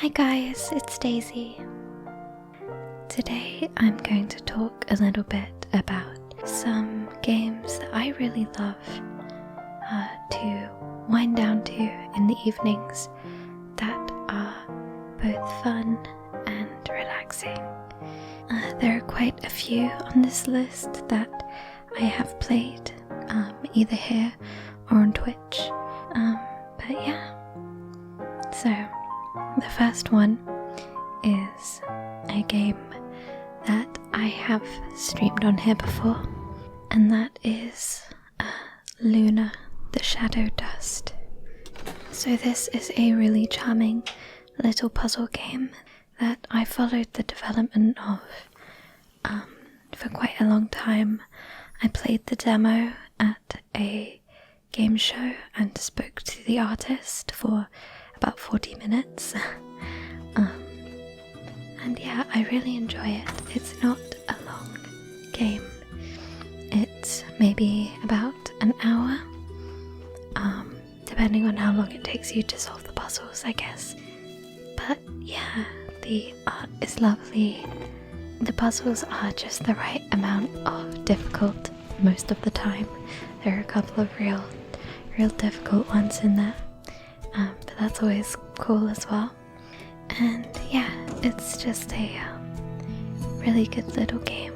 Hi guys, it's Daisy. Today I'm going to talk a little bit about some games that I really love to wind down to in the evenings that are both fun and relaxing. There are quite a few on this list that I have played either here or on Twitch. But yeah, so the first one is a game that I have streamed on here before, and that is Luna the Shadow Dust. So this is a really charming little puzzle game that I followed the development of for quite a long time. I played the demo at a game show and spoke to the artist for about 40 minutes. And yeah, I really enjoy it. It's not a long game. It's maybe about an hour, depending on how long it takes you to solve the puzzles, I guess. But yeah, the art is lovely. The puzzles are just the right amount of difficult most of the time. There are a couple of real difficult ones in there, but that's always cool as well. And yeah, it's just a really good little game.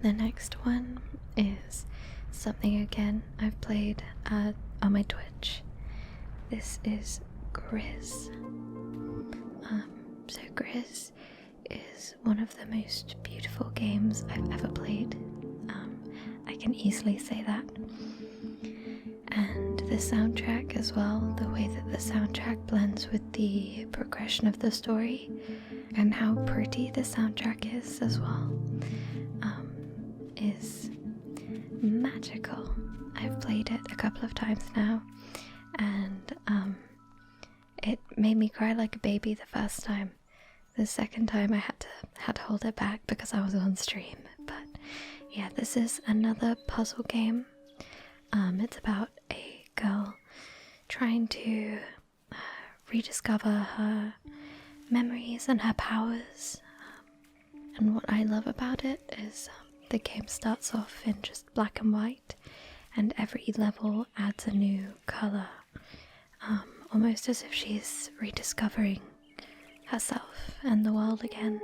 The next one is something again I've played on my Twitch. This is Grizz. So Grizz is one of the most beautiful games I've ever played. I can easily say that. And the soundtrack as well, the way that the soundtrack blends with the progression of the story and how pretty the soundtrack is as well, is magical. I've played it a couple of times now, and it made me cry like a baby the first time. The second time I had to hold it back because I was on stream. But yeah, this is another puzzle game. It's about a girl trying to rediscover her memories and her powers. And what I love about it is the game starts off in just black and white, and every level adds a new colour, almost as if she's rediscovering herself and the world again.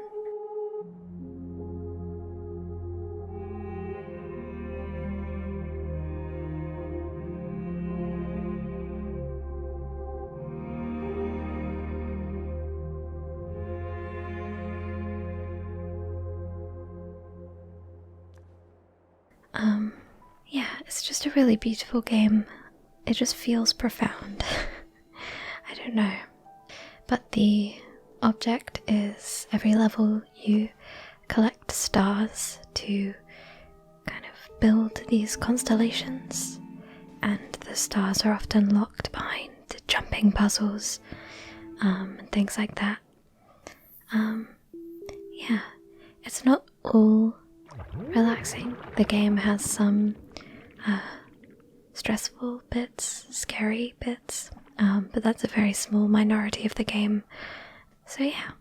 Yeah, it's just a really beautiful game. It just feels profound. I don't know. But the object is every level you collect stars to kind of build these constellations, and the stars are often locked behind jumping puzzles and things like that. Yeah, it's not all relaxing. The game has some stressful bits, scary bits, but that's a very small minority of the game. So yeah.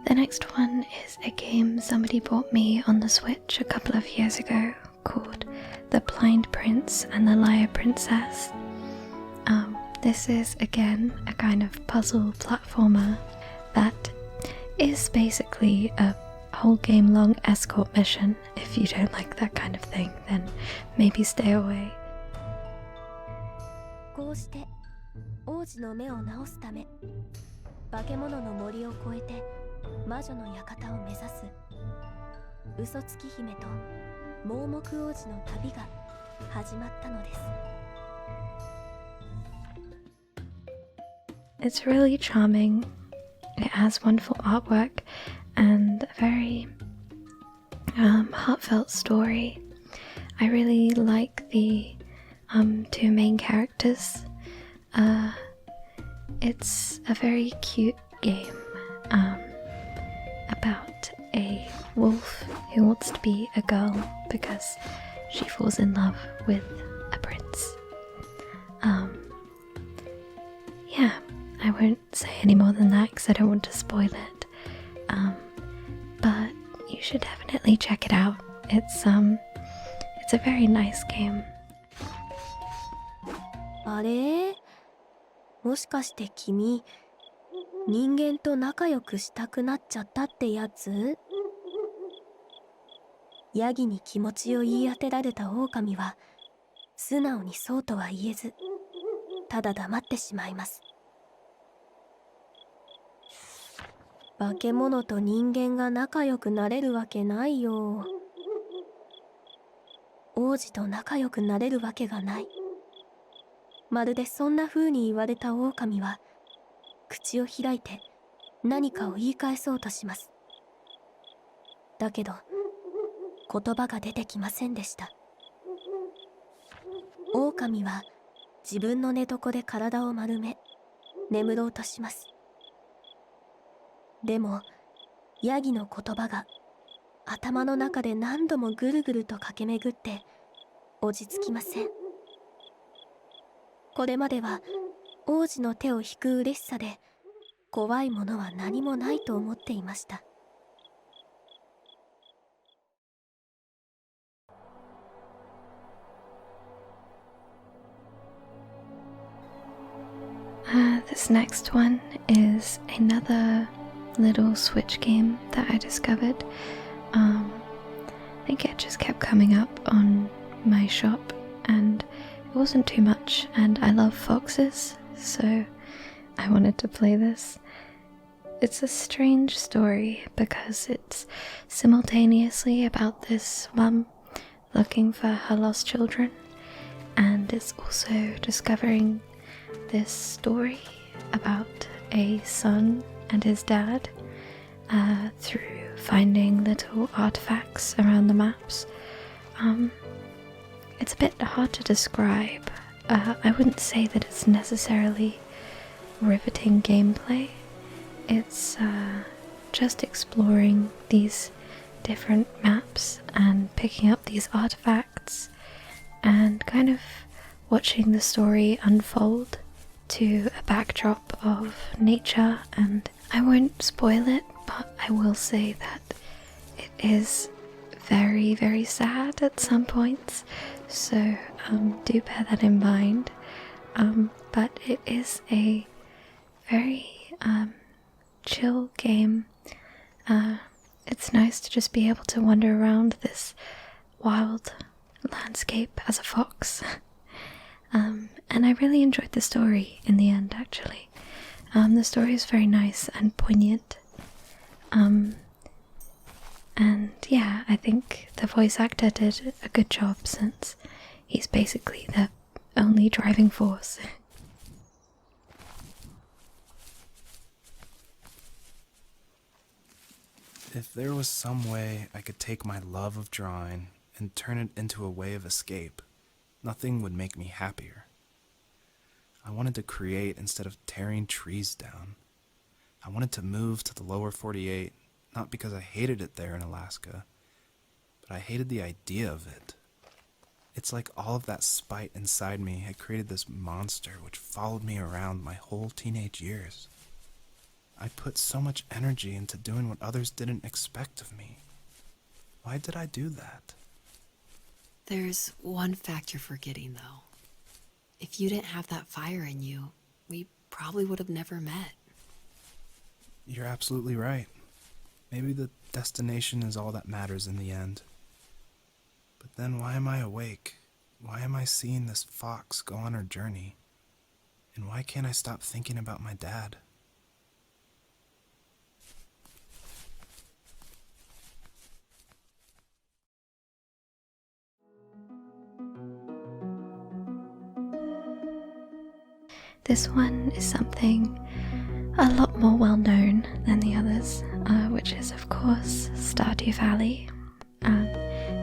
The next one is a game somebody bought me on the Switch a couple of years ago called The Blind Prince and the Liar Princess. This is again a kind of puzzle platformer that is basically a whole game long escort mission. If you don't like that kind of thing, then maybe stay away. こうして王子の目を治すため化け物の森を越えて魔女の館を目指す嘘つき姫と盲目王子の旅が始まったのです。 It's really charming. It has wonderful artwork and a very heartfelt story. I really like the two main characters. It's a very cute game about a wolf who wants to be a girl because she falls in love with a prince. Yeah, I won't say any more than that because I don't want to spoil it. But you should definitely check it out. It's a very nice game. あれ？もしかして君、人間と仲良くしたくなっちゃったってやつ？ヤギに気持ちを言い当てられた狼は、素直にそうとは言えず、ただ黙ってしまいます。化け物と人間が仲良くなれるわけないよ。王子と仲良くなれるわけがない。まるでそんな風に言われた狼は、口を開いて何かを言い返そうとします。だけど、言葉が出てきませんでした。狼は自分の寝床で体を丸め、眠ろうとします。でも、ヤギの言葉が頭の中で何度もぐるぐると駆け巡って落ち着きません。これまでは王子の手を引く嬉しさで怖いものは何もないと思っていました。This next one is another little Switch game that I discovered. I think it just kept coming up on my shop and it wasn't too much, and I love foxes, so I wanted to play this. It's a strange story because it's simultaneously about this mum looking for her lost children, and it's also discovering this story about a son and his dad through finding little artifacts around the maps. It's a bit hard to describe. I wouldn't say that it's necessarily riveting gameplay. It's just exploring these different maps and picking up these artifacts and kind of watching the story unfold to a backdrop of nature. And I won't spoil it, but I will say that it is very, very sad at some points, so do bear that in mind. But it is a very chill game. It's nice to just be able to wander around this wild landscape as a fox. And I really enjoyed the story in the end, actually. The story is very nice and poignant. And yeah, I think the voice actor did a good job since he's basically the only driving force. If there was some way I could take my love of drawing and turn it into a way of escape, nothing would make me happier. I wanted to create instead of tearing trees down. I wanted to move to the lower 48, not because I hated it there in Alaska, but I hated the idea of it. It's like all of that spite inside me had created this monster which followed me around my whole teenage years. I put so much energy into doing what others didn't expect of me. Why did I do that? There's one fact you're forgetting, though. If you didn't have that fire in you, we probably would have never met. You're absolutely right. Maybe the destination is all that matters in the end. But then why am I awake? Why am I seeing this fox go on her journey? And why can't I stop thinking about my dad? This one is something a lot more well known than the others, which is of course Stardew Valley.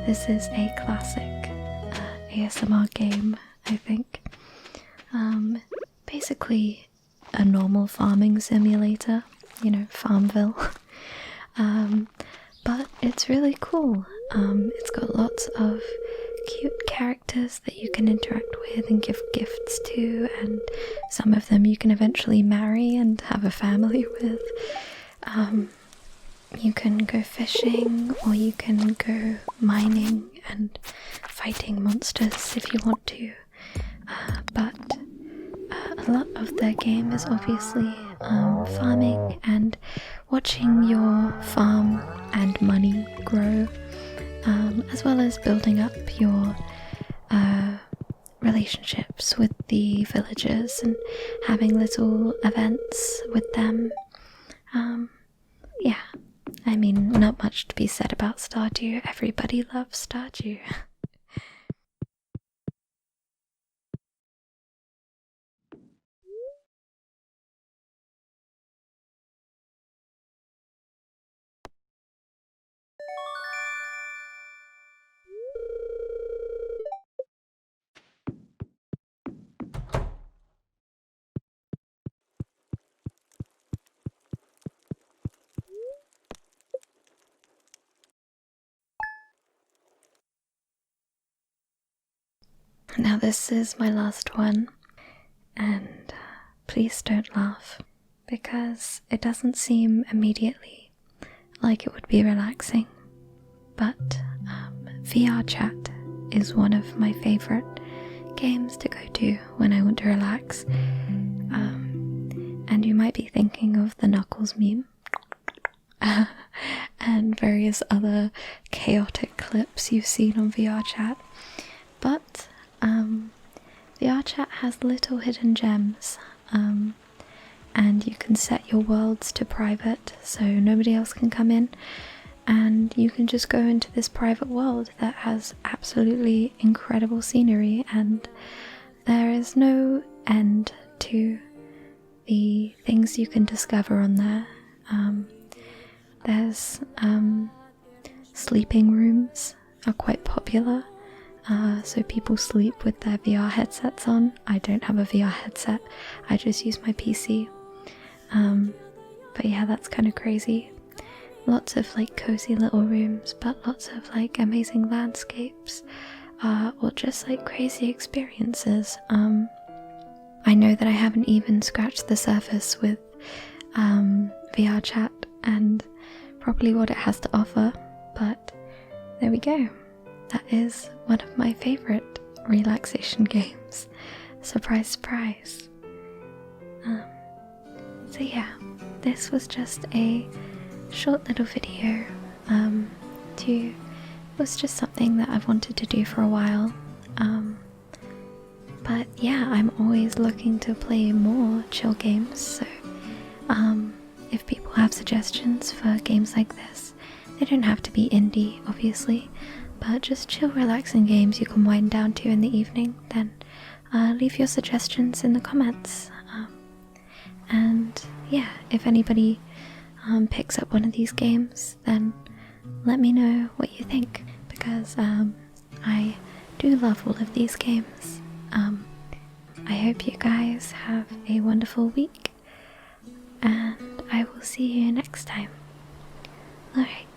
This is a classic ASMR game, I think. Basically a normal farming simulator, you know, Farmville. But it's really cool. It's got lots of cute characters that you can interact with and give gifts to, and some of them you can eventually marry and have a family with. You can go fishing, or you can go mining and fighting monsters if you want to. But a lot of the game is obviously farming and watching your farm and money grow, as well as building up your relationships with the villagers and having little events with them. Yeah, I mean, not much to be said about Stardew. Everybody loves Stardew. Now this is my last one, and please don't laugh, because it doesn't seem immediately like it would be relaxing, but VR chat is one of my favourite games to go to when I want to relax. And you might be thinking of the Knuckles meme and various other chaotic clips you've seen on VR chat, but VR chat has little hidden gems, and you can set your worlds to private so nobody else can come in, and you can just go into this private world that has absolutely incredible scenery, and there is no end to the things you can discover on there. There's sleeping rooms are quite popular. So people sleep with their VR headsets on. I don't have a VR headset, I just use my PC. But yeah, that's kind of crazy. Lots of like cozy little rooms, but lots of like amazing landscapes, or just like crazy experiences. I know that I haven't even scratched the surface with VR chat and probably what it has to offer, but there we go. That is one of my favourite relaxation games. Surprise, surprise. So yeah, this was just a short little video to was just something that I've wanted to do for a while. But yeah, I'm always looking to play more chill games, so if people have suggestions for games like this, they don't have to be indie, obviously, but just chill, relaxing games you can wind down to in the evening, then leave your suggestions in the comments. And yeah, if anybody picks up one of these games, then let me know what you think, because I do love all of these games. I hope you guys have a wonderful week, and I will see you next time. Alright,